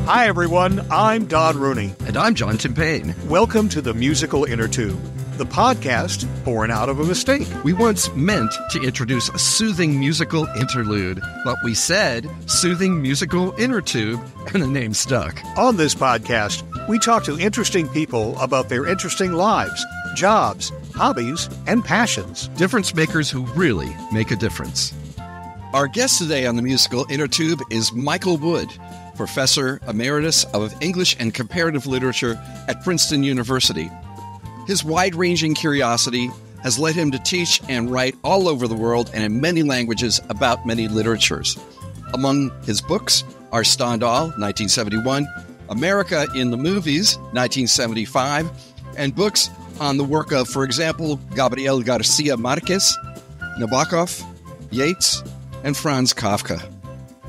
Hi, everyone. I'm Don Rooney. And I'm John Timpane. Welcome to the musical Innertube, the podcast born out of a mistake. We once meant to introduce a soothing musical interlude, but we said soothing musical Innertube, and the name stuck. On this podcast, we talk to interesting people about their interesting lives, jobs, hobbies, and passions. Difference makers who really make a difference. Our guest today on the musical Innertube is Michael Wood, professor emeritus of English and comparative literature at Princeton University. His wide-ranging curiosity has led him to teach and write all over the world and in many languages about many literatures. Among his books are Stendhal, 1971, America in the Movies, 1975, and books on the work of, for example, Gabriel Garcia Marquez, Nabokov, Yeats, and Franz Kafka.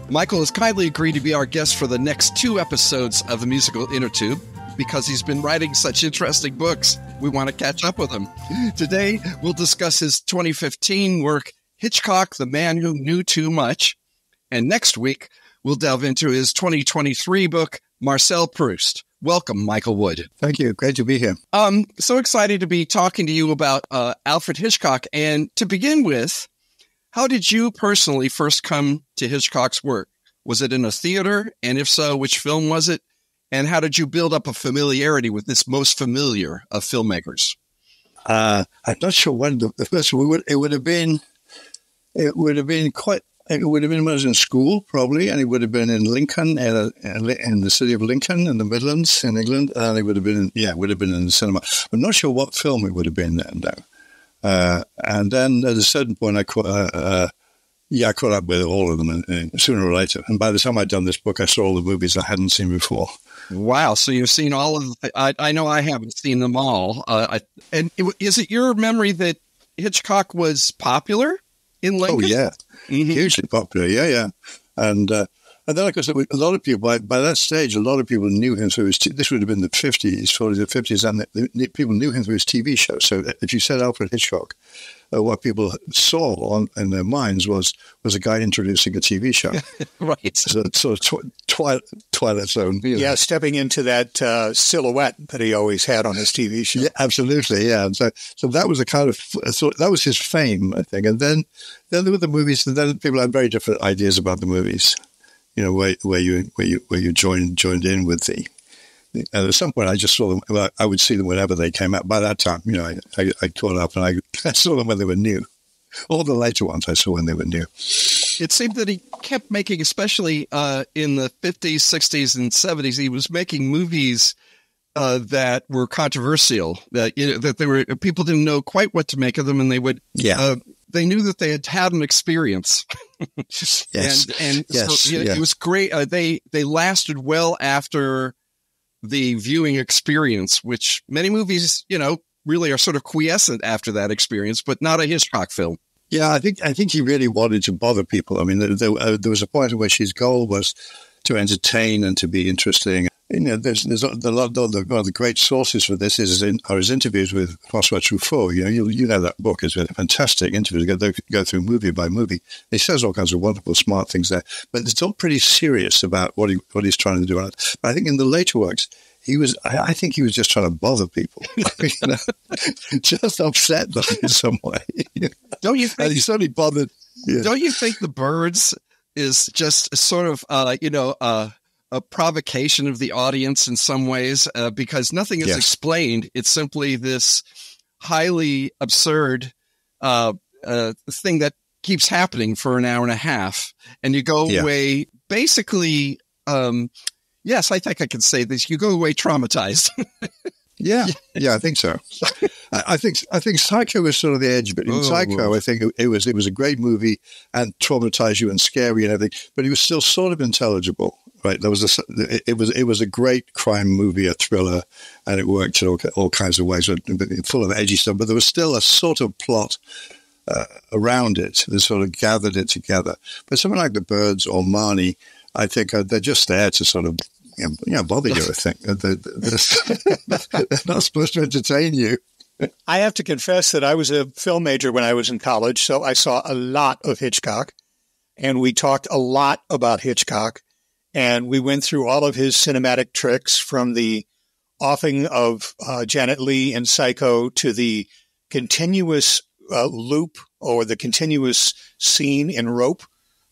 Michael has kindly agreed to be our guest for the next 2 episodes of the musical Innertube because he's been writing such interesting books. We want to catch up with him. Today, we'll discuss his 2015 work, Hitchcock, the Man Who Knew Too Much. And next week, we'll delve into his 2023 book, Marcel Proust. Welcome, Michael Wood. Thank you. Great to be here. So excited to be talking to you about Alfred Hitchcock. And to begin with, how did you personally first come to Hitchcock's work? Was it in a theater? And if so, which film was it? And how did you build up a familiarity with this most familiar of filmmakers? I'm not sure when the first one. It would have been when I was in school, probably, and it would have been in Lincoln, in the city of Lincoln, in the Midlands, in England, and it would have been in the cinema. I'm not sure what film it would have been then, though. And then at a certain point, I caught up with all of them sooner or later. And by the time I'd done this book, I saw all the movies I hadn't seen before. Wow. So you've seen all of I know I haven't seen them all. Is it your memory that Hitchcock was popular in Lincoln? Oh, yeah. Mm-hmm. Hugely popular. Yeah. And then, of course, a lot of people, by that stage, a lot of people knew him through his, this would have been the 40s, and people knew him through his TV show. So if you said Alfred Hitchcock, what people saw in their minds was a guy introducing a TV show. Right. So sort of Twilight Zone. Yeah, stepping into that silhouette that he always had on his TV show. Yeah, absolutely, yeah. And so that was a kind of, that was his fame, I think. And then there were the movies, and then people had very different ideas about the movies. You know, where you joined in with the. And at some point, I just saw them. Well, I would see them whenever they came out. By that time, you know, I caught up and I saw them when they were new. All the later ones I saw when they were new. It seemed that he kept making, especially in the 50s, 60s, and 70s, he was making movies that were controversial. That they were people didn't know quite what to make of them, and they would. Yeah. They knew that they had an experience. Yes. And so, it was great. They lasted well after the viewing experience, which many movies, really are sort of quiescent after that experience, but not a Hitchcock film. Yeah, I think he really wanted to bother people. I mean, there was a point at which his goal was to entertain and to be interesting. You know, there's a lot. One of the great sources for this are his interviews with François Truffaut. You know that book is a fantastic interview. Go through movie by movie. He says all kinds of wonderful, smart things there, but it's all pretty serious about what he's trying to do. But I think in the later works, I think he was just trying to bother people, just upset them in some way. Don't you think? And he certainly bothered. Yeah. Don't you think The Birds is just sort of a provocation of the audience in some ways, because nothing is explained. It's simply this highly absurd thing that keeps happening for an hour and a half. And you go away basically, yes, I think I can say this. You go away traumatized. Yeah, I think so. I think Psycho was sort of the edge, but in Psycho, I think it was a great movie and traumatized you and scary and everything, but it was still sort of intelligible, right? It was a great crime movie, a thriller, and it worked in all kinds of ways, full of edgy stuff. But there was still a sort of plot around it that sort of gathered it together. But something like The Birds or Marnie, I think they're just there to sort of bother you, I think. They're not supposed to entertain you. I have to confess that I was a film major when I was in college, so I saw a lot of Hitchcock, and we talked a lot about Hitchcock. and we went through all of his cinematic tricks, from the offing of Janet Leigh in Psycho to the continuous loop or the continuous scene in Rope,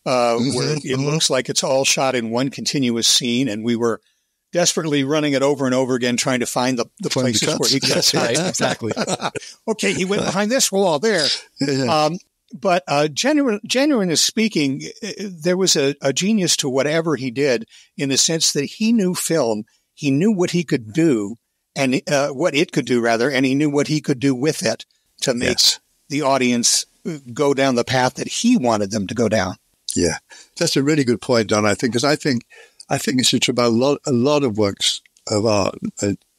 where it looks like it's all shot in one continuous scene, and we were desperately running it over and over again, trying to find the places where he cuts. Right, exactly. Okay, he went behind this wall there. But genuinely speaking, there was a genius to whatever he did, in the sense that he knew film. He knew what he could do, and what it could do, rather, and he knew what he could do with it to make the audience go down the path that he wanted them to go down. Yeah, that's a really good point, Don. I think, because I think it's true about a lot of works of art.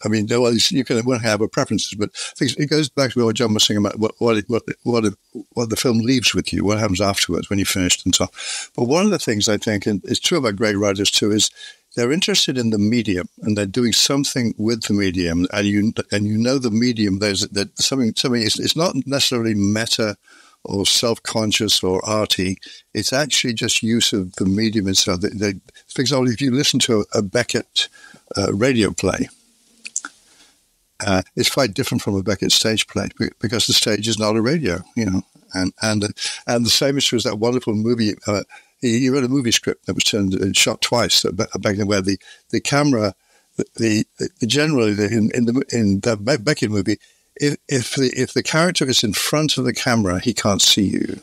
I mean, well, you can have a preferences, but I think it goes back to what John was saying about what the film leaves with you, what happens afterwards when you're finished and so on. But one of the things I think, and it's true about great writers too, is they're interested in the medium, and they're doing something with the medium, and you know the medium. There's something. It's not necessarily meta or self-conscious or arty. It's actually just use of the medium itself. For example, if you listen to a Beckett radio play, it's quite different from a Beckett stage play, because the stage is not a radio, and the same is true as that wonderful movie. He wrote a movie script that was shot twice back then, where the camera, generally in the Beckett movie, if the character is in front of the camera, he can't see you.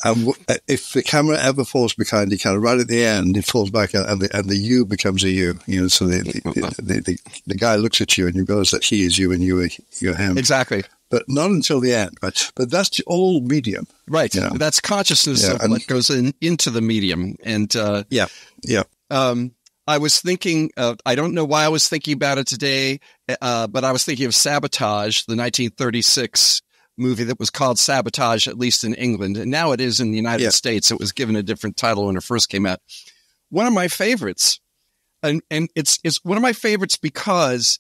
And if the camera ever falls behind, he kind of right at the end, it falls back, and the you becomes a you. So the guy looks at you, and you realize that he is you and you're him. Exactly. But not until the end, right? But that's all medium. Right. That's consciousness of what goes into the medium. And I was thinking, I don't know why I was thinking about it today, but I was thinking of Sabotage, the 1936 movie that was called Sabotage, at least in England. And now it is in the United States. It was given a different title when it first came out. One of my favorites, and it's one of my favorites because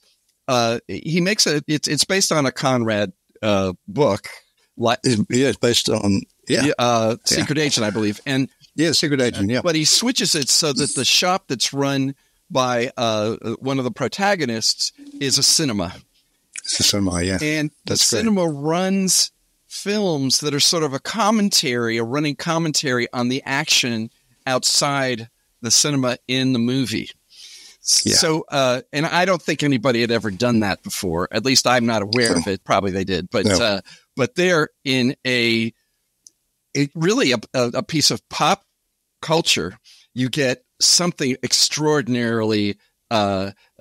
he makes it's based on a Conrad book. It's based on Secret Agent, I believe. And Secret Agent, But he switches it so that the shop that's run by one of the protagonists is a cinema. It's a cinema, yeah. And the cinema runs films that are sort of a running commentary on the action outside the cinema in the movie. Yeah. So, and I don't think anybody had ever done that before. At least I'm not aware of it. Probably they did, but they're in really a piece of pop culture. You get something extraordinarily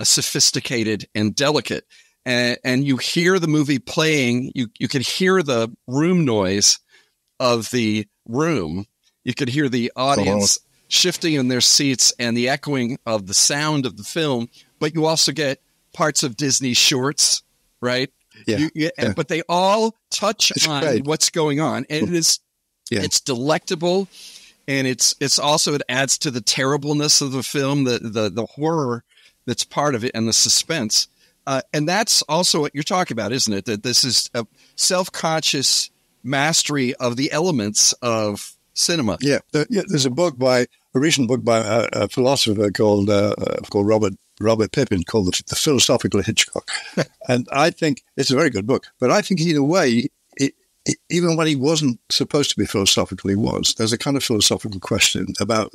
sophisticated and delicate, and you hear the movie playing. You could hear the room noise of the room. You could hear the audience shifting in their seats and the echoing of the sound of the film, but you also get parts of Disney shorts, right? But they all touch on what's going on, and it's delectable, and it's also, it adds to the terribleness of the film, the horror that's part of it, and the suspense, and that's also what you're talking about, isn't it? That this is a self-conscious mastery of the elements of cinema. There's a recent book by a philosopher called Robert Pippin, called The Philosophical Hitchcock. And I think it's a very good book. But I think in a way, even when he wasn't supposed to be philosophical, he was. There's a kind of philosophical question about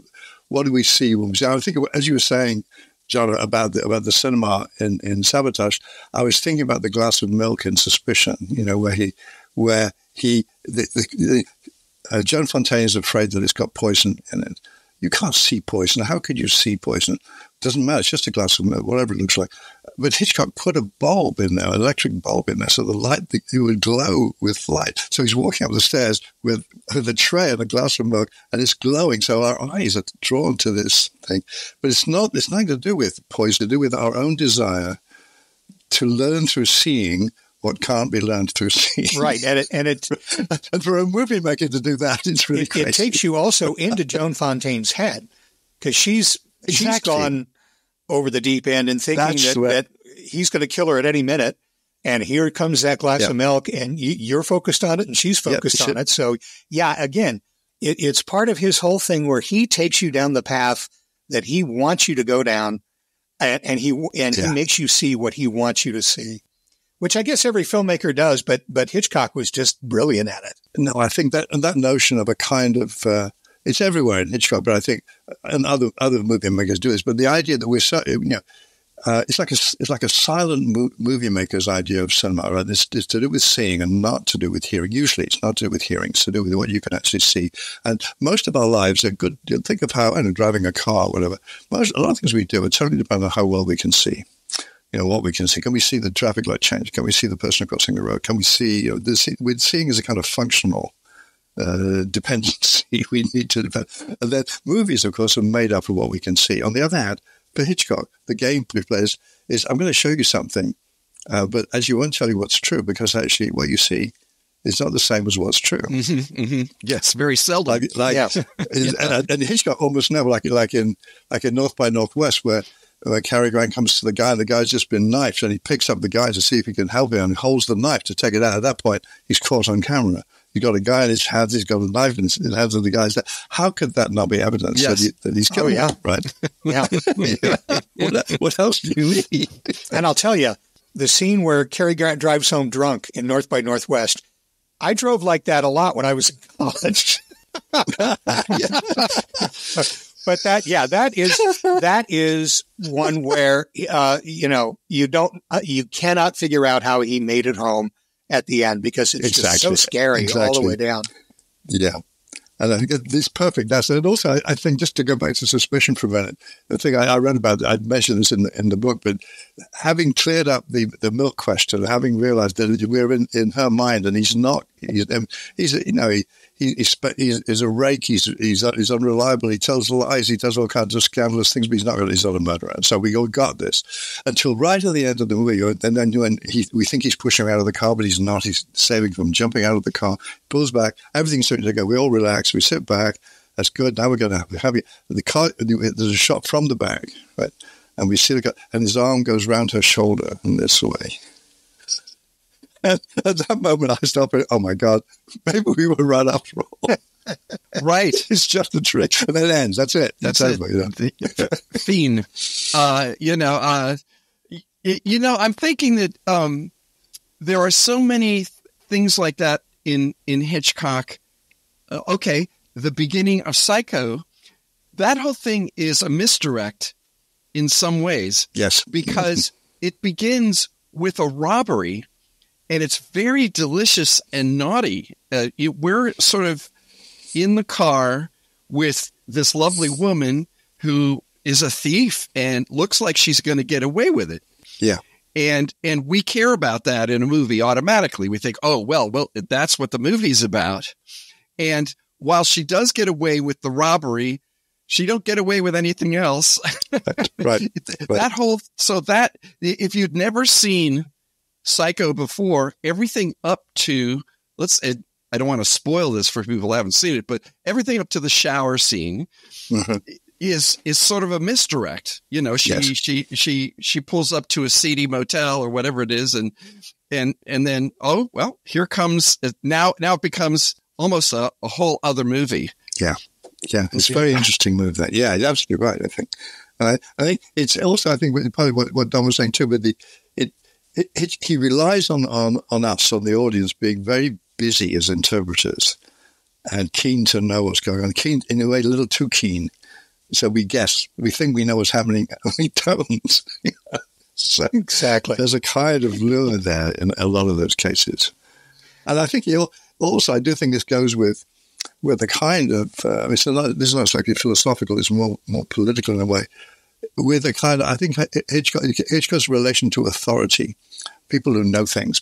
what do we see when we see. I think, as you were saying, John, about the cinema in Sabotage, I was thinking about the glass of milk in Suspicion, where Joan Fontaine is afraid that it's got poison in it. You can't see poison. How could you see poison? Doesn't matter. It's just a glass of milk, whatever it looks like. But Hitchcock put a bulb in there, an electric bulb in there, so the light, it would glow with light. So he's walking up the stairs with a tray and a glass of milk, and it's glowing. So our eyes are drawn to this thing. But it's nothing to do with poison, it's to do with our own desire to learn through seeing what can't be learned through seeing. Right. And for a movie maker to do that, it's really crazy. It takes you also into Joan Fontaine's head, because she's gone over the deep end and thinking that he's going to kill her at any minute. And here comes that glass of milk, and you're focused on it and she's focused on it. So, again, it's part of his whole thing where he takes you down the path that he wants you to go down, and he makes you see what he wants you to see, which I guess every filmmaker does, but Hitchcock was just brilliant at it. No, I think that notion of a kind of it's everywhere in Hitchcock, but I think and other movie makers do this. But the idea that we're so, it's like a silent movie maker's idea of cinema, right? It's to do with seeing and not to do with hearing. Usually, it's not to do with hearing; it's to do with what you can actually see. And most of our lives are good. Think of how driving a car, whatever. A lot of things we do are totally dependent on how well we can see. What we can see. Can we see the traffic light change? Can we see the person crossing the road? Can we see? With seeing is a kind of functional dependency. We need to depend. And then movies, of course, are made up of what we can see. On the other hand, for Hitchcock, the game he plays is, I'm going to show you something, but as you won't tell you what's true, because actually what you see is not the same as what's true. Mm-hmm, mm-hmm. Yes, very seldom. And Hitchcock almost never, like in North by Northwest, where Cary Grant comes to the guy, and the guy's just been knifed, and he picks up the guy to see if he can help him, and holds the knife to take it out. At that point, he's caught on camera. You've got a guy in his hands, he's got a knife in the hands of the guy. How could that not be evidence that he's killing him, right? Yeah. What else do you need? And I'll tell you, the scene where Cary Grant drives home drunk in North by Northwest, I drove like that a lot when I was in college. But that is one where you cannot figure out how he made it home at the end, because it's just so scary all the way down. Yeah. And I think it's perfect. And also, I think, just to go back to suspicion for a minute, the thing I read about, I'd mentioned this in the book, but having cleared up the milk question, having realized that we're in her mind, and he's not, he's a rake, he's unreliable, he tells lies, he does all kinds of scandalous things, but he's not a murderer. And so we all got this until right at the end of the movie, and then when we think he's pushing her out of the car, but he's not. He's saving from jumping out of the car, pulls back, everything's starting to go. We all relax, we sit back. That's good. Now we're going to have the car. There's a shot from the back, right? And we see the guy, and his arm goes round her shoulder in this way. And at that moment, I stopped and, oh my God, maybe we were right after all. Right. It's just a trick. And then it ends. That's it. That's over. Fiend. I'm thinking that there are so many things like that in Hitchcock. The beginning of Psycho, that whole thing is a misdirect in some ways. Yes. Because it begins with a robbery, and it's very delicious and naughty. We're sort of in the car with this lovely woman who is a thief and looks like she's going to get away with it. Yeah. And we care about that in a movie automatically. We think, oh, well, that's what the movie's about. And while she does get away with the robbery, she don't get away with anything else. Right. That if you'd never seen Psycho before, everything up to, I don't want to spoil this for people who haven't seen it, but everything up to the shower scene is sort of a misdirect. She pulls up to a seedy motel or whatever it is, and then, oh, well, here comes, now it becomes almost a whole other movie. Yeah. Yeah. It's a very interesting move that. Yeah, you're absolutely right, I think. I think it's also, I think, probably what Don was saying too, but he relies on us, on the audience, being very busy as interpreters and keen to know what's going on. Keen, in a way, a little too keen. So we guess. We think we know what's happening, and we don't. So exactly. There's a kind of lure there in a lot of those cases. And I think also, I do think this goes with the kind of, this is not exactly philosophical, it's more political in a way, with a kind of, I think Hitchcock's relation to authority, people who know things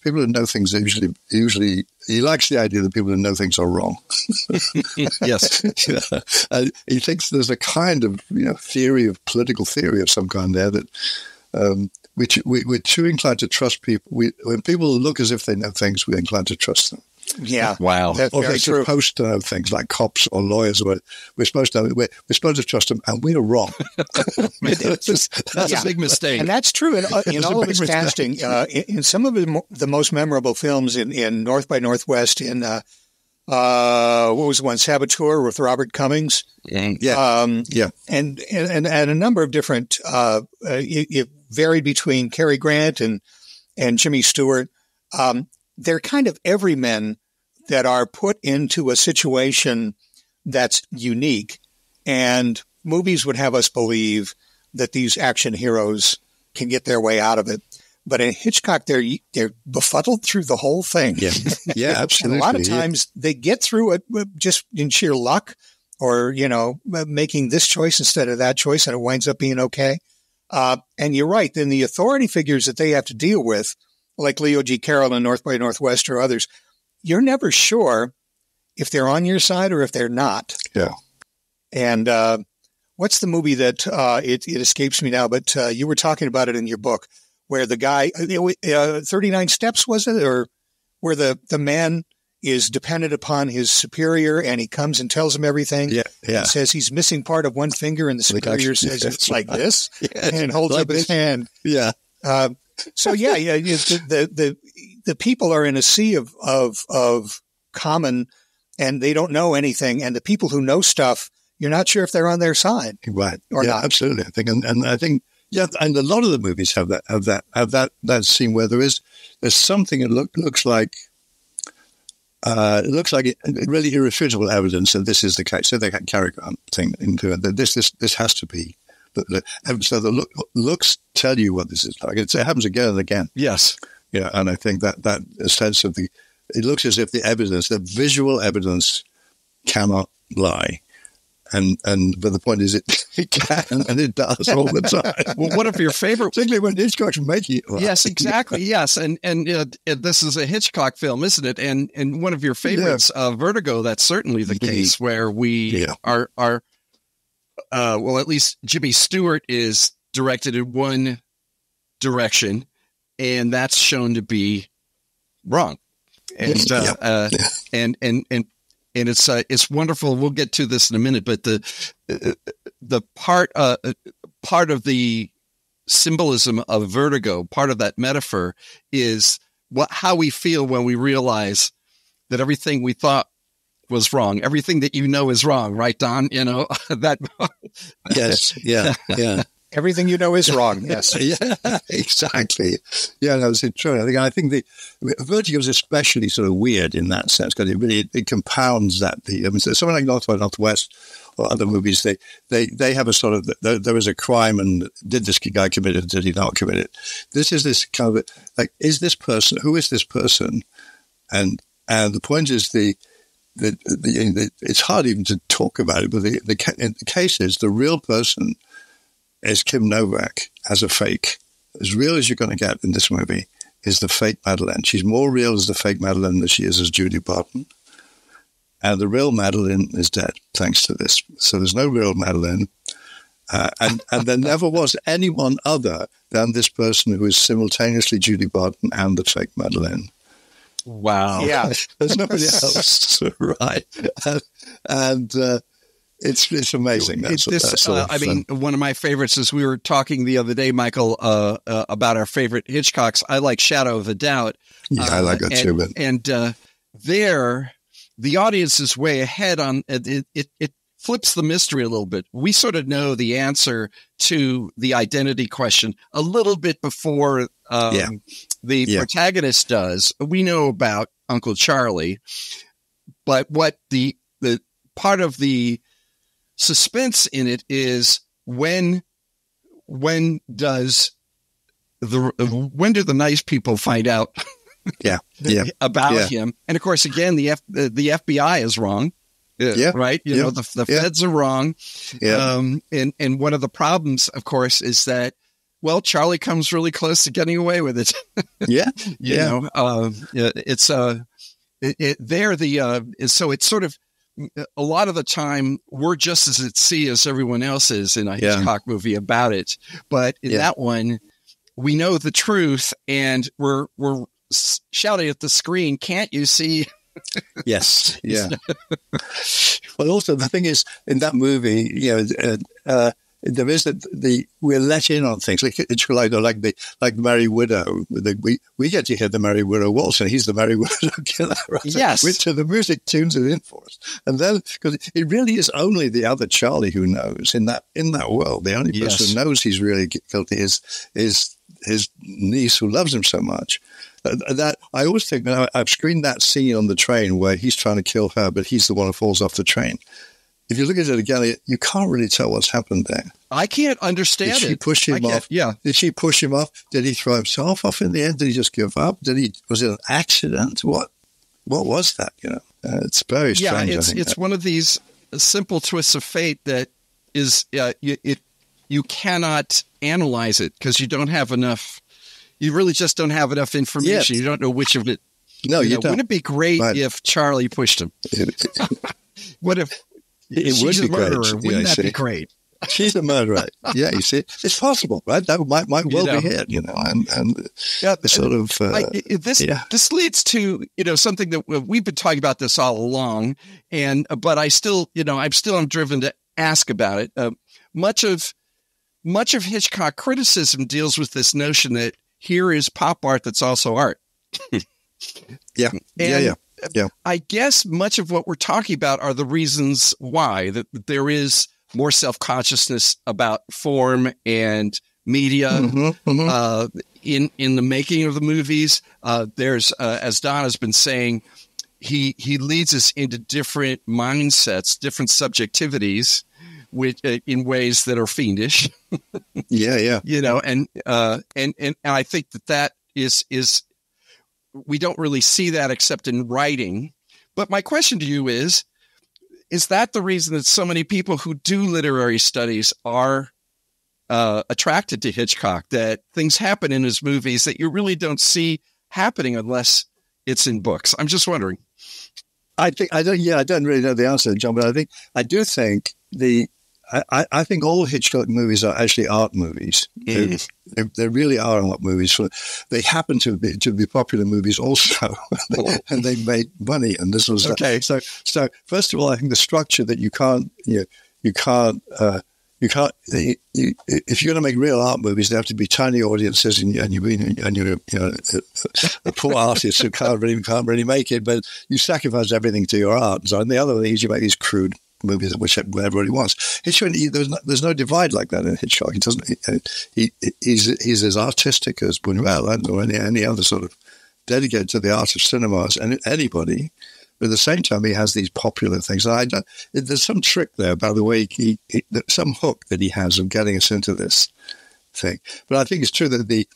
usually, he likes the idea that people who know things are wrong. Yes. He thinks there's a kind of, political theory of some kind there that, we're too inclined to trust people. When people look as if they know things, we're inclined to trust them. Yeah. Wow. Or they're supposed to know things, like cops or lawyers. We're supposed to trust them, and we're wrong. That's a big mistake. And that's true in all of his casting. In some of the most memorable films in North by Northwest, in what was the one? Saboteur with Robert Cummings. And a number of different, it varied between Cary Grant and Jimmy Stewart. They're kind of everymen that are put into a situation that's unique, and movies would have us believe that these action heroes can get their way out of it. But in Hitchcock, they're befuddled through the whole thing. Yeah, yeah, absolutely. And a lot of times they get through it just in sheer luck, or making this choice instead of that choice, and it winds up being okay. And you're right. Then the authority figures that they have to deal with, like Leo G. Carroll in North by Northwest or others, you're never sure if they're on your side or if they're not. Yeah. And what's the movie that it escapes me now, but you were talking about it in your book, where the guy, 39 Steps, was it? Or where the man is dependent upon his superior, and he comes and tells him everything. Yeah. And says he's missing part of one finger, and the superior says it's like this, and holds up his hand. Yeah. The people are in a sea of common, and they don't know anything. And the people who know stuff, you're not sure if they're on their side, right? Or not. Absolutely. I think, and I think, and a lot of the movies have that scene where there's something that looks like really irrefutable evidence that this is the case. So they can carry on thing into it. That this has to be. So the looks tell you what this is like. It happens again and again. Yes. Yeah, and I think that sense of it looks as if the visual evidence cannot lie. But the point is, it can, and it does all the time. Well, one of your favorite, particularly when Hitchcock's making it. Yes, exactly. Yes, and this is a Hitchcock film, isn't it? And one of your favorites, Vertigo. That's certainly the case where we are. Well, at least Jimmy Stewart is directed in one direction, and that's shown to be wrong. And and it's wonderful. We'll get to this in a minute, but the part of the symbolism of Vertigo, part of that metaphor, is how we feel when we realize that everything we thought was wrong. Everything that is wrong, right, Don? That. Yes. Yeah. Everything is wrong. Yes. Yeah, exactly. Yeah, that's true. I think the Vertigo is especially sort of weird in that sense, because it compounds that. Something like North by Northwest or other movies, they have a sort of there was a crime, and did this guy commit it? Did he not commit it? This is this kind of like, who is this person? And the point is it's hard even to talk about it, but the case is the real person is Kim Novak as a fake. As real as you're going to get in this movie is the fake Madeleine. She's more real as the fake Madeleine than she is as Judy Barton. And the real Madeleine is dead, thanks to this. So there's no real Madeleine. And there never was anyone other than this person who is simultaneously Judy Barton and the fake Madeleine. Wow. Yeah. There's nobody else. Right. And it's amazing. One of my favorites is, we were talking the other day, Michael, about our favorite Hitchcocks. I like Shadow of a Doubt. Yeah, I like that too. And there, the audience is way ahead on it. It flips the mystery a little bit. We sort of know the answer to the identity question a little bit before the protagonist does. We know about Uncle Charlie, but what the part of the suspense in it is, when do the nice people find out about him? And of course, again, the FBI is wrong. Right. The feds are wrong. Yeah. And one of the problems, of course, is that, Charlie comes really close to getting away with it. So it's sort of, a lot of the time we're just as at sea as everyone else is in a Hitchcock movie about it. But in that one, we know the truth, and we're shouting at the screen, "Can't you see?" Yes. Yeah. Well, also the thing is, in that movie, there is we're let in on things like the Merry Widow. We get to hear the Merry Widow waltz, and he's the Merry Widow killer. Right? Yes, which the music tunes it in for us, and then because it really is only the other Charlie who knows in that world. The only person who knows he's really guilty is his niece who loves him so much. That I always think I've screened that scene on the train where he's trying to kill her, but he's the one who falls off the train. If you look at it again, you can't really tell what's happened there. I can't understand it. Did she push him off? Yeah. Did she push him off? Did he throw himself off in the end? Did he just give up? Was it an accident? What was that? It's very strange. Yeah, it's one of these simple twists of fate that is you cannot analyze it because you don't have enough. You really just don't have enough information. You don't know which of it. No, you don't. Wouldn't it be great if Charlie pushed him? What if? It would be great. Wouldn't that be great? She's a murderer. Yeah, you see, it's possible, right? That might well be it, and sort of. This leads to something that we've been talking about this all along, but I still I'm driven to ask about it. Much of Hitchcock criticism deals with this notion that here is pop art that's also art. Yeah. I guess much of what we're talking about are the reasons why that there is more self-consciousness about form and media in the making of the movies. There's, as Don has been saying, he leads us into different mindsets, different subjectivities, in ways that are fiendish. Yeah. And I think that is. We don't really see that except in writing. But my question to you is that the reason that so many people who do literary studies are attracted to Hitchcock, that things happen in his movies that you really don't see happening unless it's in books? I'm just wondering. I don't really know the answer, John, but I do think I think all Hitchcock movies are actually art movies. They really are art movies. They happen to be popular movies also, and they made money. And this was okay. So first of all, I think the structure that you can't if you're going to make real art movies, they have to be tiny audiences, and you're a poor artist who can't really make it. But you sacrifice everything to your art. So, and the other thing is you make these crude movies which everybody wants. Hitchcock, there's no divide like that in Hitchcock. He doesn't. He's as artistic as Buñuel or any other sort of dedicated to the art of cinema as anybody. But at the same time, he has these popular things. There's some trick there, by the way, some hook that he has of getting us into this thing. But I think it's true that the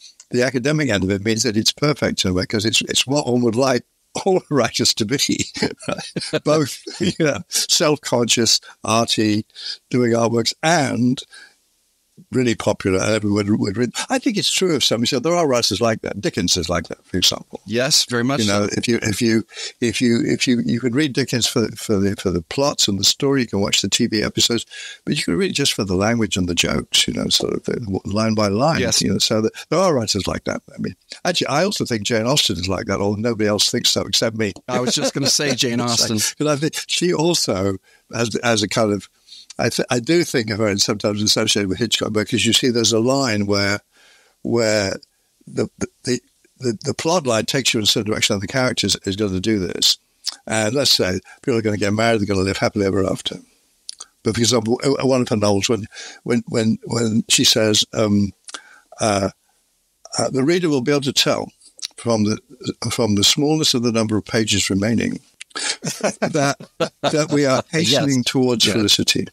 academic end of it means that it's perfect in a way, because it's what one would like all writers to be, right? Both self-conscious, arty, doing artworks, and really popular. Everyone would read. I think it's true of some. So there are writers like that. Dickens is like that, for example. Yes, very much. So. If you could read Dickens for the plots and the story, you can watch the TV episodes, but you can read it just for the language and the jokes. Sort of line by line. Yes. So there are writers like that. I mean, actually, I also think Jane Austen is like that, although nobody else thinks so except me. I was just going to say Jane Austen, because I think she also has a kind of. I do think of her sometimes associated with Hitchcock, because you see there's a line where the plot line takes you in a certain direction, and the character is going to do this. And let's say people are going to get married, they're going to live happily ever after. But for example, one of her novels, when she says, the reader will be able to tell from the smallness of the number of pages remaining that we are hastening towards felicity.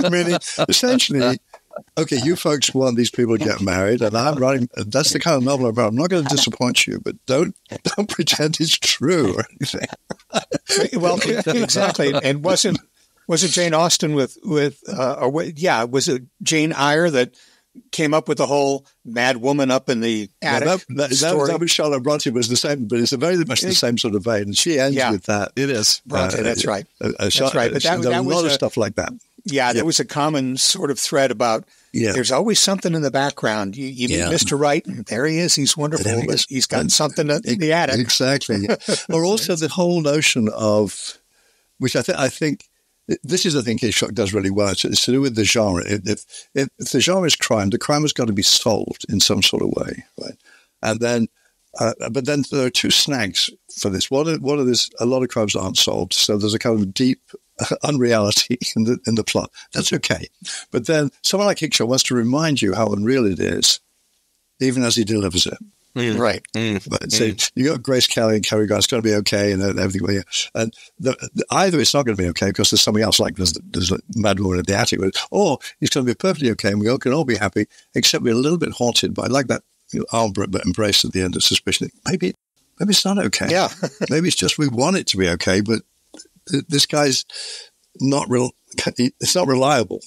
Meaning, essentially, okay, you folks want these people to get married, and I'm writing. That's the kind of novel I'm not going to disappoint you, but don't pretend it's true or anything. Well, exactly. And wasn't Jane Austen was it Jane Eyre that came up with the whole mad woman up in the attic? That was Charlotte Bronte, was the same, but it's very much the same sort of vein. And she ends with that. It is. Bronte, that's right. That's right. But there was a lot of stuff like that. Yeah, there was a common sort of thread about there's always something in the background. You meet Mr. Right, and there he is. He's wonderful, but he's got something in the attic. Exactly. Or also the whole notion of, which I think this is the thing Hitchcock does really well. It's to do with the genre. If the genre is crime, the crime has got to be solved in some sort of way, right? And then, but then there are two snags for this. One of this, a lot of crimes aren't solved, so there's a kind of deep unreality in the plot. That's okay. But then someone like Hitchcock wants to remind you how unreal it is, even as he delivers it. Right. But so you got Grace Kelly and Cary Grant. It's going to be okay, and everything. And either it's not going to be okay because there's something else, like there's a mad woman in the attic, or it's going to be perfectly okay, and we all can all be happy, except we're a little bit haunted by, like that arm embrace at the end of Suspicion. Maybe it's not okay. Yeah. Maybe it's just we want it to be okay, but this guy's not real. It's not reliable.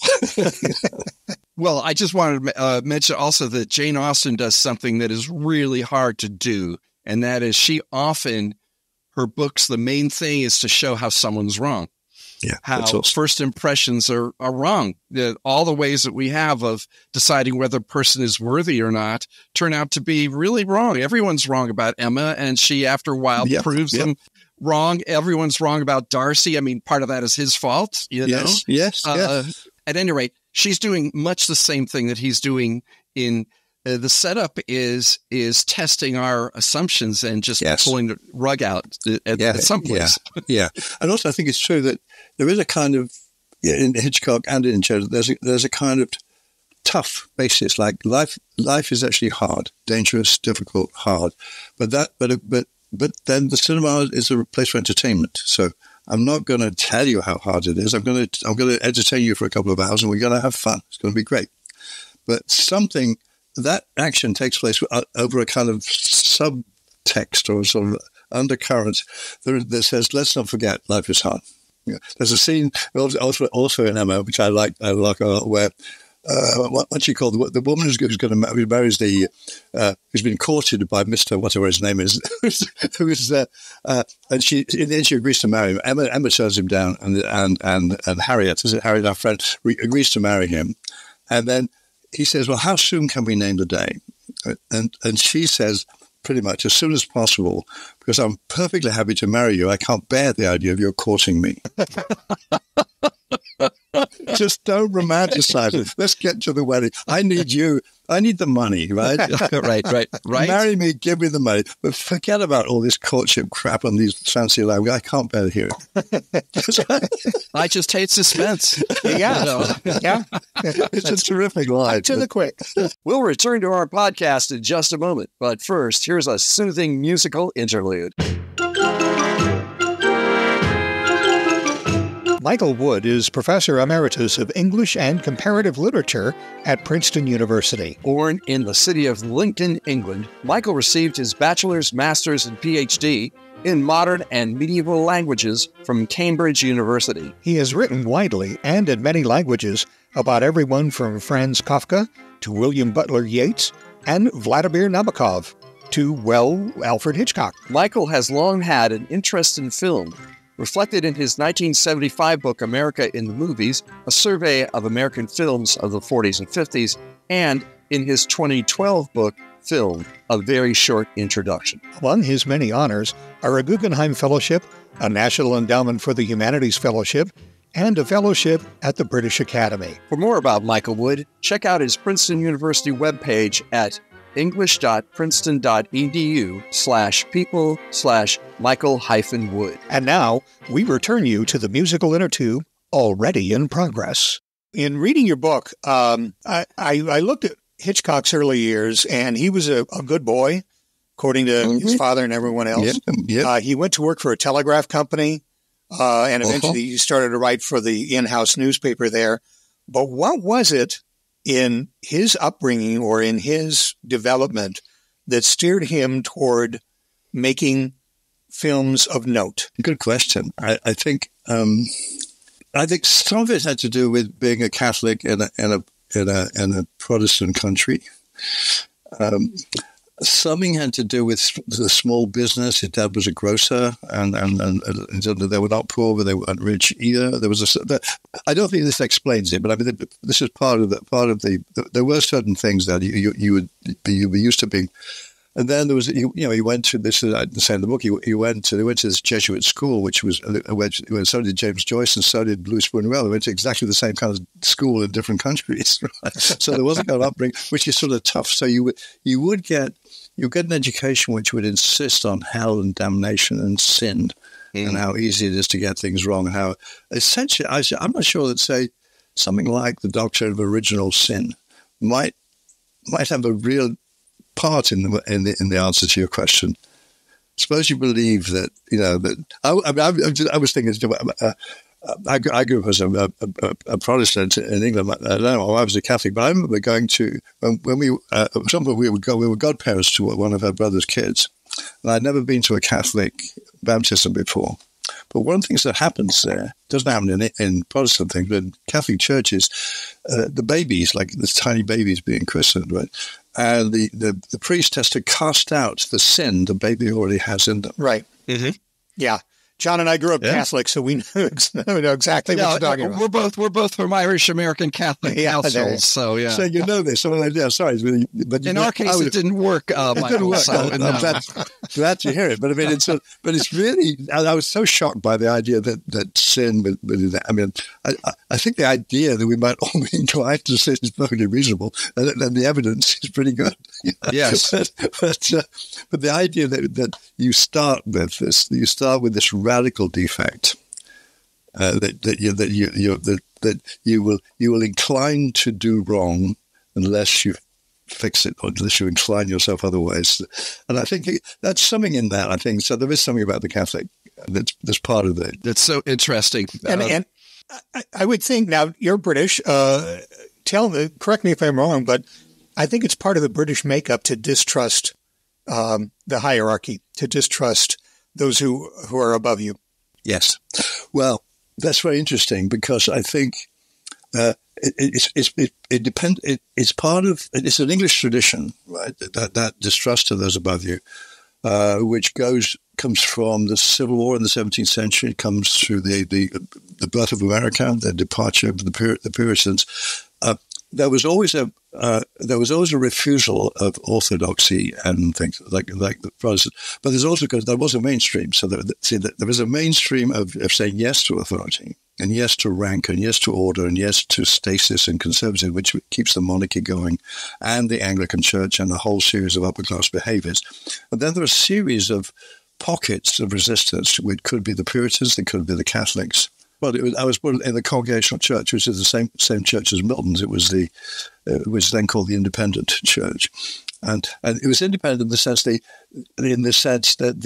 Well, I just wanted to mention also that Jane Austen does something that is really hard to do, and that is her books, the main thing is to show how someone's wrong. Yeah, how awesome. First impressions are wrong. All the ways that we have of deciding whether a person is worthy or not turn out to be really wrong. Everyone's wrong about Emma, and she, after a while, proves them wrong. Everyone's wrong about Darcy. I mean, part of that is his fault, you know? Yes. At any rate, she's doing much the same thing that he's doing in the setup is testing our assumptions and just pulling the rug out at some place. Yeah. And also I think it's true that there is a kind of, in Hitchcock and in Joe, there's a kind of tough basis. Like life is actually hard, dangerous, difficult, hard. But then the cinema is a place for entertainment. So I'm not going to tell you how hard it is. I'm going to entertain you for a couple of hours, and we're going to have fun. It's going to be great. But that action takes place over a kind of subtext or sort of undercurrent that says, let's not forget, life is hard. Yeah. There's a scene also in Emma, which I like a lot, where what's she called? The woman who's going to marry who's been courted by Mr. whatever his name is, and she in the end she agrees to marry him. Emma turns him down, and Harriet, our friend, agrees to marry him, and then he says, "Well, how soon can we name the day?" And she says, pretty much as soon as possible, because I'm perfectly happy to marry you. I can't bear the idea of your courting me. Just don't romanticize it. Let's get to the wedding. I need you. I need the money, right? Right. Marry me, give me the money. But forget about all this courtship crap and these fancy language. I can't bear to hear it. I just hate suspense. Yeah. It's a terrific line. To the quick. We'll return to our podcast in just a moment. But first, here's a soothing musical interlude. Michael Wood is Professor Emeritus of English and Comparative Literature at Princeton University. Born in the city of Lincoln, England, Michael received his bachelor's, master's, and PhD in modern and medieval languages from Cambridge University. He has written widely and in many languages about everyone from Franz Kafka to William Butler Yeats and Vladimir Nabokov to, Alfred Hitchcock. Michael has long had an interest in film, reflected in his 1975 book, America in the Movies, a survey of American films of the 40s and 50s, and in his 2012 book, Film, A Very Short Introduction. Among his many honors are a Guggenheim Fellowship, a National Endowment for the Humanities Fellowship, and a fellowship at the British Academy. For more about Michael Wood, check out his Princeton University webpage at english.princeton.edu/people/Michael-Wood. And now, we return you to the musical Innertube, already in progress. In reading your book, I looked at Hitchcock's early years, and he was a good boy, according to his father and everyone else. Yep. He went to work for a telegraph company, and eventually he started to write for the in-house newspaper there. But what was it in his upbringing or in his development that steered him toward making films of note? Good question. I think some of it had to do with being a Catholic in a Protestant country. Something had to do with the small business. His dad was a grocer, and they were not poor, but they weren't rich either. I don't think this explains it, but I mean, this is part of the. There were certain things that you were used to being And then there was, he went to this. I didn't say in the book. He went to this Jesuit school, which was so did James Joyce and so did Louis Buñuel. They went to exactly the same kind of school in different countries. Right? So there was a kind of upbringing, which is sort of tough. So you would get an education which would insist on hell and damnation and sin, and how easy it is to get things wrong, and how essentially I'm not sure that say something like the doctrine of original sin might have a real part in the answer to your question. Suppose you believe that I was thinking. I grew up as a Protestant in England. I don't know. I was a Catholic, but I remember going to when we were godparents to one of our brother's kids, and I'd never been to a Catholic baptism before. But one of the things that happens there, doesn't happen in Protestant things, but in Catholic churches, the babies, like the tiny babies being christened, right? And the priest has to cast out the sin the baby already has in them. Right. Mm-hmm. Yeah. John and I grew up Catholic, so we know exactly what you're talking about. We're both from Irish American Catholic households, so yeah. So you know this. Sorry, but in our case, it didn't work. It didn't work. So, I'm glad to hear it. But I mean, it's really. I was so shocked by the idea that sin. I mean, I think the idea that we might all be inclined to sin is perfectly reasonable, and the evidence is pretty good. Yes, but the idea that you start with this radical defect that you will incline to do wrong unless you fix it, or unless you incline yourself otherwise. And I think that's something in that. I think so. There is something about the Catholic that's part of it. That's so interesting. And I would think, now you're British. Correct me if I'm wrong, but I think it's part of the British makeup to distrust the hierarchy, to distrust those who are above you. Yes. Well, that's very interesting, because I think it depends. It's an English tradition, right? That distrust of those above you, which comes from the Civil War in the 17th century. It comes through the birth of America, the departure of the Puritans. There was always a refusal of orthodoxy and things like the Protestants, but there's also, because there was a mainstream. So there is a mainstream of saying yes to authority, and yes to rank, and yes to order, and yes to stasis and conservatism, which keeps the monarchy going, and the Anglican Church, and a whole series of upper class behaviors. And then there are a series of pockets of resistance, which could be the Puritans, it could be the Catholics. Well, I was born in the Congregational Church, which is the same church as Milton's. It was which then called the Independent Church, and it was independent in the sense that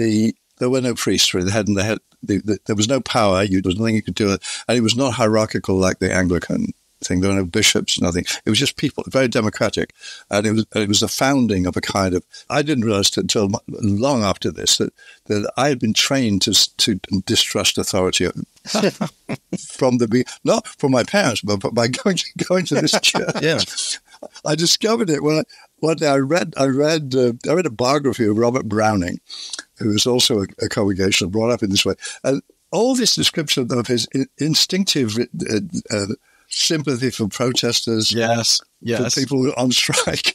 there were no priests. There was no power. There was nothing you could do, and it was not hierarchical like the Anglican thing. There were no bishops, nothing. It was just people, very democratic, and it was the founding of a kind of. I didn't realize until long after this that I had been trained to distrust authority not from my parents, but by going to this church. Yeah. I discovered it when one day I read a biography of Robert Browning, who was also a Congregational, brought up in this way, and all this description of his instinctive sympathy for protesters, yes, for people on strike,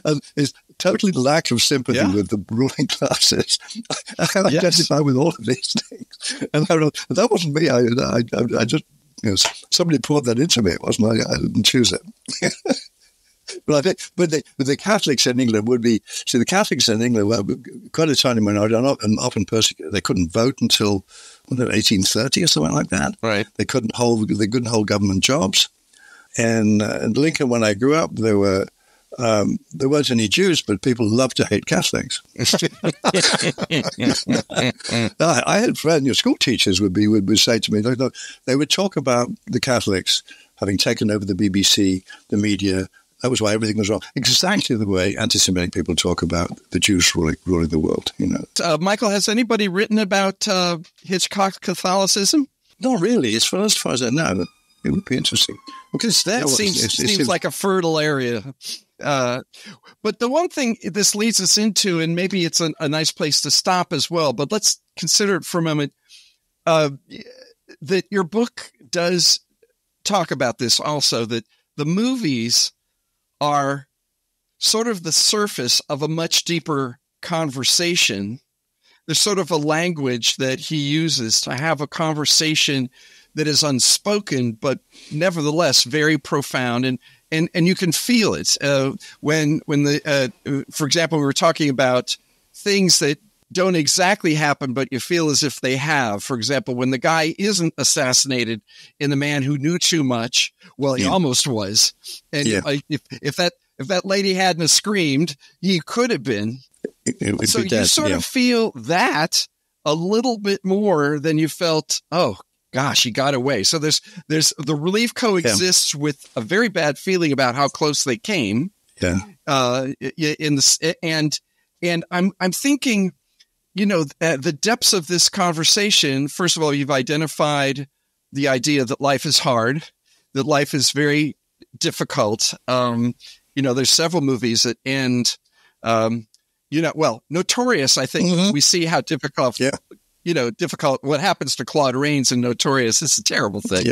and his total lack of sympathy with the ruling classes. I can identify with all of these things, and that wasn't me. I just somebody poured that into me. It wasn't I didn't choose it. But I think, but the Catholics in England would be. See, the Catholics in England were quite a tiny minority, and often persecuted. They couldn't vote until 1830 or something like that. Right. They couldn't hold government jobs. And in Lincoln, when I grew up, there weren't any Jews, but people loved to hate Catholics. I had friends, school teachers would say to me, they would talk about the Catholics having taken over the BBC, the media. That was why everything was wrong. Exactly the way anti-Semitic people talk about the Jews ruling the world. Michael, has anybody written about Hitchcock Catholicism? Not really. As far as I know, it would be interesting because it seems like a fertile area. But the one thing this leads us into, and maybe it's a nice place to stop as well, but let's consider it for a moment, that your book does talk about this also, that the movies are sort of the surface of a much deeper conversation. There's sort of a language that he uses to have a conversation that is unspoken, but nevertheless very profound. And you can feel it when for example, we were talking about things that don't exactly happen, but you feel as if they have. For example, when the guy isn't assassinated in The Man Who Knew Too Much, well, he almost was. And if that lady hadn't screamed, he could have been. So you sort of feel that a little bit more than you felt, oh, gosh, he got away. So there's the relief coexists with a very bad feeling about how close they came. Yeah. And I'm thinking, the depths of this conversation. First of all, you've identified the idea that life is hard, that life is very difficult. There's several movies that end. Notorious. I think we see how difficult. Yeah. Difficult. What happens to Claude Rains in Notorious is a terrible thing.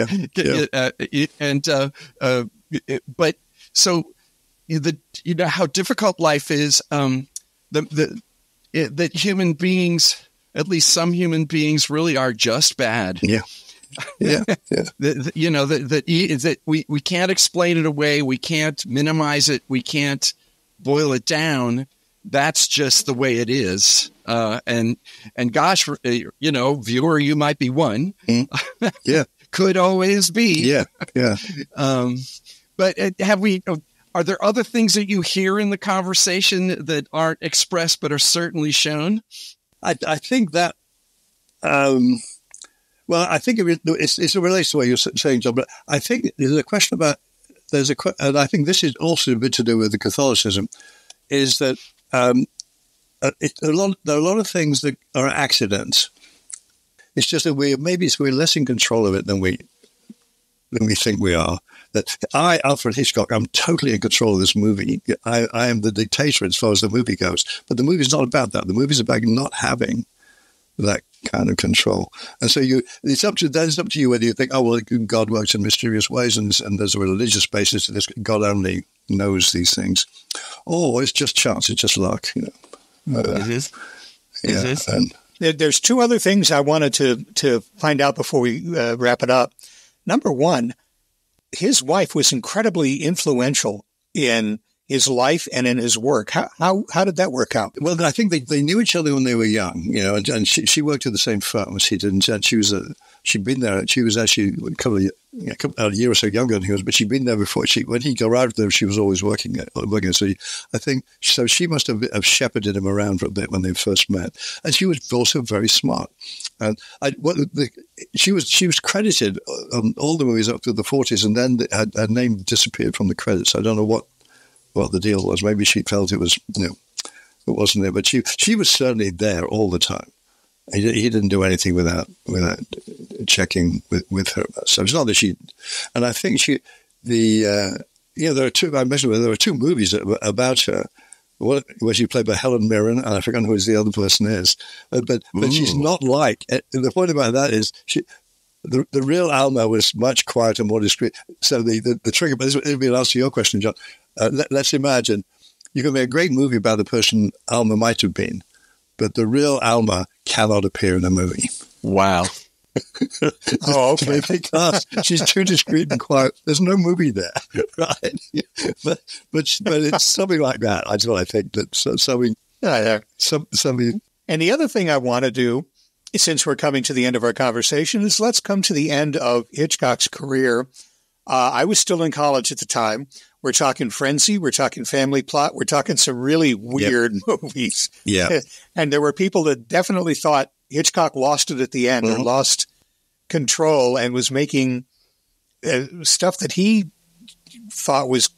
But so how difficult life is. That human beings, at least some human beings, really are just bad. Yeah. That we can't explain it away. We can't minimize it. We can't boil it down. That's just the way it is. And gosh, viewer, you might be one. Yeah. Could always be. Yeah. Yeah. But are there other things that you hear in the conversation that aren't expressed but are certainly shown? I think that, I think it relates to what you're saying, John, but I think there's a question about, and I think this is also a bit to do with the Catholicism, is that there are a lot of things that are accidents. It's just that we're less in control of it than we think we are. That Alfred Hitchcock, I'm totally in control of this movie. I am the dictator as far as the movie goes. But the movie's not about that. The movie's about not having that kind of control. And so it's up to you whether you think, oh, well, God works in mysterious ways and there's a religious basis to this. God only knows these things. Or it's just chance, it's just luck. It is. There's two other things I wanted to find out before we wrap it up. Number one, his wife was incredibly influential in his life and in his work. How did that work out? Well, I think they knew each other when they were young, and she worked at the same firm as he did. And she'd been there. She was actually a year or so younger than he was, but she'd been there before. When he arrived there, she was always working. So I think she must have shepherded him around for a bit when they first met. And she was also very smart. And she was credited on all the movies up to the 40s, and then her name disappeared from the credits. I don't know what the deal was. Maybe she felt it was, it wasn't there. But she was certainly there all the time. He didn't do anything without checking with her. So it's not that she, and I think there are two. I mentioned there are two movies about her. Where she played by Helen Mirren, and I forgot who the other person is. But she's not like. The point about that is the real Alma was much quieter, more discreet. So the trigger. But this will be an answer to your question, John. Let's imagine you can make a great movie about the person Alma might have been, but the real Alma cannot appear in a movie. Wow. Oh, okay. Because she's too discreet and quiet. There's no movie there, right? But it's something like that. That's what I think. That something. Something. And the other thing I want to do, since we're coming to the end of our conversation, is let's come to the end of Hitchcock's career. I was still in college at the time. We're talking Frenzy. We're talking Family Plot. We're talking some really weird movies. Yeah. And there were people that definitely thought Hitchcock lost it at the end or lost control and was making stuff that he thought was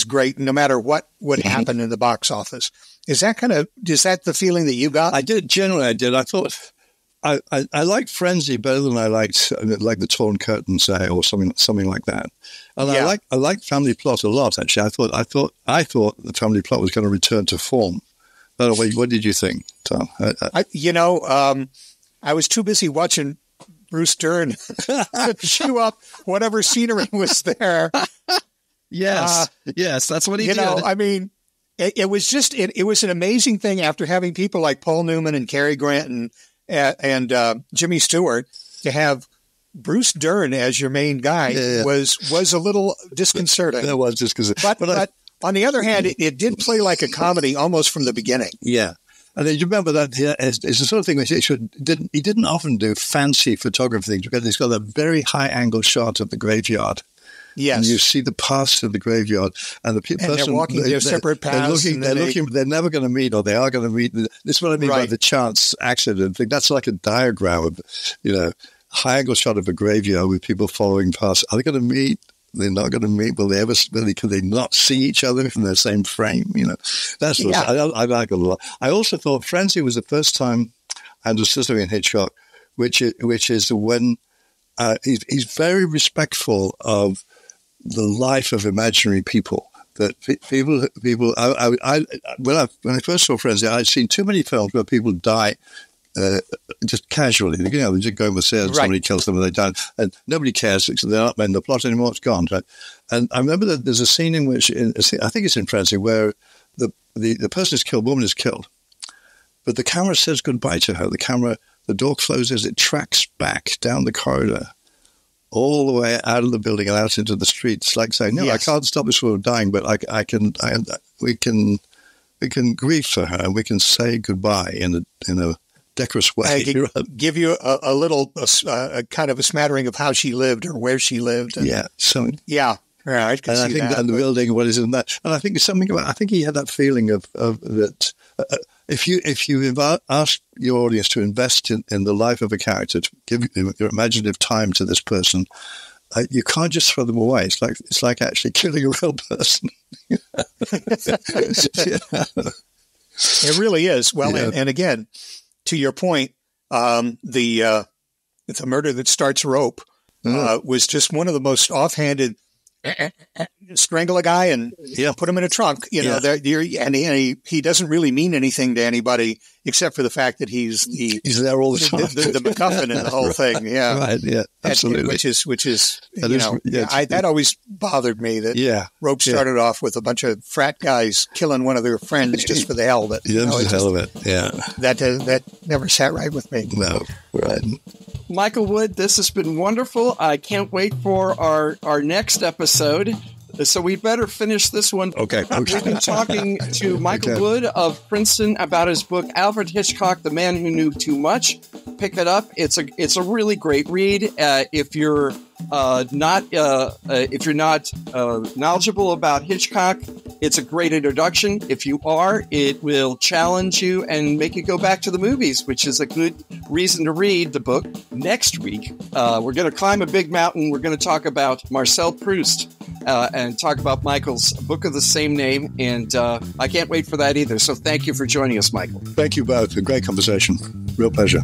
great no matter what would happen in the box office. Is that the feeling that you got? I did. Generally, I did. I thought I liked Frenzy better than I liked The Torn Curtain, say, or something like that. And I liked Family Plot a lot. Actually, I thought the Family Plot was going to return to form. By the way, what did you think, Tom? I was too busy watching Bruce Dern chew up whatever scenery was there. Yes, that's what he did. I mean, It was just it was an amazing thing after having people like Paul Newman and Cary Grant and Jimmy Stewart to have Bruce Dern as your main guy was a little disconcerting. That was disconcerting. But on the other hand, it did play like a comedy almost from the beginning. Yeah. And then you remember that it's the sort of thing which he didn't often do fancy photography things, because he's got a very high angle shot of the graveyard. Yes. And you see the past of the graveyard, and the person they're walking their separate paths. They're never going to meet, or they are going to meet. This is what I mean by the chance accident thing. That's like a diagram of, high angle shot of a graveyard with people following past. Are they going to meet? They're not going to meet. Will they ever? Can they not see each other from the same frame? That's what I like a lot. I also thought Frenzy was the first time I understood something in Hitchcock, which is when he's very respectful of the life of imaginary people. That people. When I first saw Frenzy, I'd seen too many films where people die. Just casually, they just go with stairs and somebody kills them and they die, and nobody cares because they're not in the plot anymore. It's gone, right? And I remember that there's a scene in which, I think it's in Frenzy, where the person is killed, woman is killed, but the camera says goodbye to her. The door closes, it tracks back down the corridor, all the way out of the building and out into the street. It's like saying, I can't stop this woman dying, but we can grieve for her and we can say goodbye in a decorous way. I could give you a little kind of a smattering of how she lived or where she lived. And, I think that the building, what is in that, and I think it's something about. I think he had that feeling of that. If you ask your audience to invest in the life of a character, to give your imaginative time to this person, you can't just throw them away. It's like actually killing a real person. It really is. Well, and again, to your point, the Murder That Starts Rope was just one of the most offhanded. Strangle a guy and put him in a trunk. He doesn't really mean anything to anybody except for the fact that he's there all the time. The MacGuffin in the whole thing. Yeah, right. Yeah, absolutely. Which is that always bothered me. That Rope started off with a bunch of frat guys killing one of their friends just for the hell of it. The hell of it. Yeah, that never sat right with me. No, right. Michael Wood, this has been wonderful. I can't wait for our next episode. So we better finish this one. Okay. We've been talking to Michael Wood of Princeton about his book, Alfred Hitchcock, The Man Who Knew Too Much. Pick it up. It's a really great read. If you're not knowledgeable about Hitchcock, it's a great introduction. If you are, it will challenge you and make you go back to the movies, which is a good reason to read the book. Next week, we're going to climb a big mountain. We're going to talk about Marcel Proust and talk about Michael's book of the same name. And I can't wait for that either. So thank you for joining us, Michael. Thank you both. A great conversation. Real pleasure.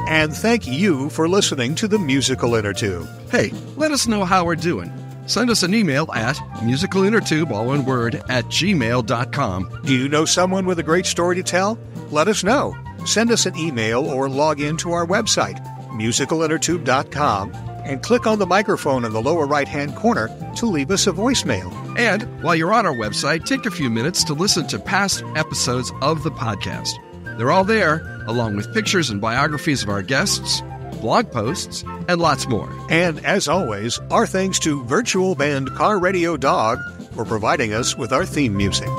And thank you for listening to the Musical Innertube. Hey, let us know how we're doing. Send us an email at musicalinnertube, all one word, @gmail.com. Do you know someone with a great story to tell? Let us know. Send us an email or log in to our website, musicalinnertube.com, and click on the microphone in the lower right-hand corner to leave us a voicemail. And while you're on our website, take a few minutes to listen to past episodes of the podcast. They're all there, along with pictures and biographies of our guests, blog posts, and lots more. And as always, our thanks to virtual band Car Radio Dog for providing us with our theme music.